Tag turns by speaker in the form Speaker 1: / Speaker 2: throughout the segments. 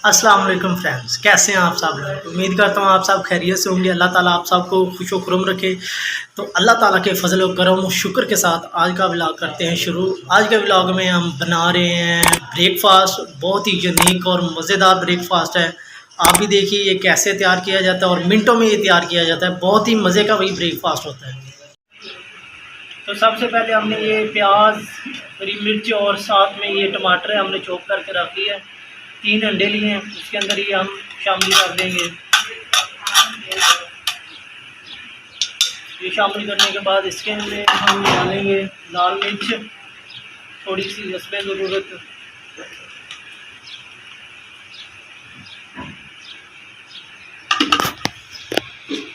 Speaker 1: अस्सलाम वालेकुम फ्रेंड्स, कैसे हैं आप सब लोग। उम्मीद करता हूँ आप सब खैरियत से होंगे। अल्लाह ताला आप सबको खुश व खुरम रखे। तो अल्लाह ताला के फजल व करम और शुक्र के साथ आज का व्लॉग करते हैं शुरू। आज के व्लॉग में हम बना रहे हैं ब्रेकफास्ट। बहुत ही यूनिक और मज़ेदार ब्रेकफास्ट है। आप भी देखिए ये कैसे तैयार किया जाता है और मिनटों में ये तैयार किया जाता है। बहुत ही मज़े का वही ब्रेकफास्ट होता है। तो सबसे पहले हमने ये प्याज, हरी मिर्च और साथ में ये टमाटर है हमने चॉप करके रख लिया है। 3 अंडे लिए हैं, उसके अंदर ही हम शामिल कर देंगे। ये शामिल करने के बाद इसके अंदर हम डालेंगे लाल मिर्च, थोड़ी सी हस्बे ज़रूरत।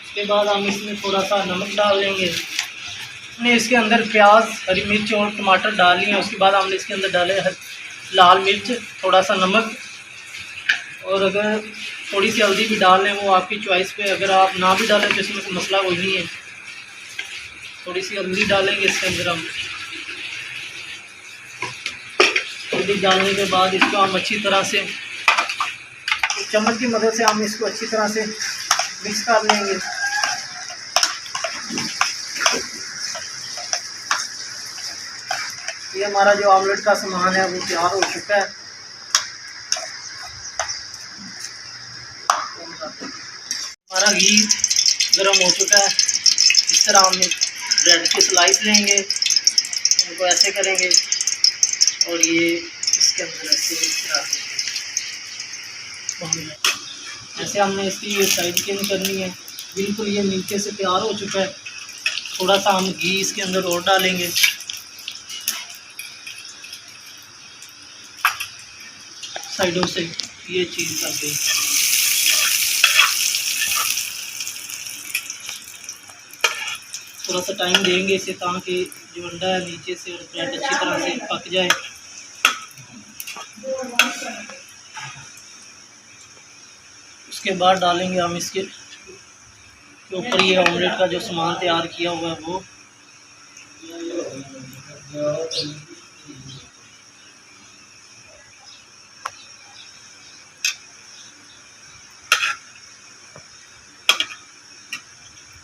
Speaker 1: उसके बाद हम इसमें थोड़ा सा नमक डाल देंगे। हमने इसके अंदर प्याज, हरी मिर्च और टमाटर डाल लिए हैं। उसके बाद हमने इसके अंदर डाले लाल मिर्च, थोड़ा सा नमक, और अगर थोड़ी सी हल्दी भी डाल लें वो आपकी चॉइस पे। अगर आप ना भी डालें तो इसमें कोई मसला कोई नहीं है। थोड़ी सी हल्दी डालेंगे इसके अंदर हम। हल्दी डालने के बाद इसको हम अच्छी तरह से चम्मच की मदद से हम इसको अच्छी तरह से मिक्स कर लेंगे। ये हमारा जो ऑमलेट का सामान है वो तैयार हो चुका है। हमारा घी गर्म हो चुका है। इस तरह हम ब्रेड के स्लाइस लेंगे, उनको ऐसे करेंगे और ये इसके अंदर ऐसे हमने इसकी ये साइड चेंज करनी है। बिल्कुल ये नीचे से तैयार हो चुका है। थोड़ा सा हम घी इसके अंदर और डालेंगे। साइडों से ये चीज़ कर देंगे। थोड़ा सा टाइम देंगे इसे ताकि जो अंडा है नीचे से और ब्रेड अच्छी तरह से पक जाए। उसके बाद डालेंगे हम इसके ऊपर ये ऑमलेट का जो सामान तैयार किया हुआ है वो।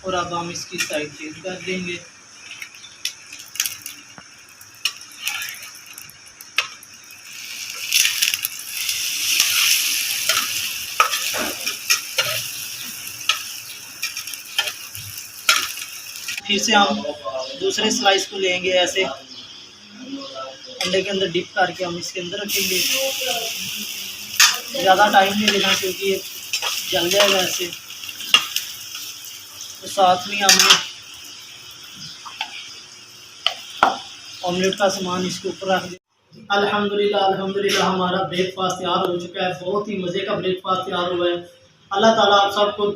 Speaker 1: और अब हम इसकी साइड चेंज कर देंगे। फिर से हम दूसरे स्लाइस को लेंगे, ऐसे अंडे के अंदर डिप करके हम इसके अंदर रखेंगे। ज़्यादा टाइम नहीं देना क्योंकि ये जल जाएगा ऐसे। तो साथ में हमने ऑमलेट का सामान इसके ऊपर रख दिया। अल्हम्दुलिल्लाह अल्हम्दुलिल्लाह हमारा ब्रेकफास्ट तैयार हो चुका है। बहुत ही मज़े का ब्रेकफास्ट तैयार हुआ है। अल्लाह ताला आप सबको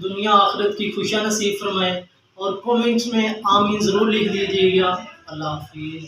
Speaker 1: दुनिया आखिरत की खुशियाँ नसीब फरमाए और कमेंट्स में आमीन ज़रूर लिख दीजिएगा। अल्लाह हाफिज़।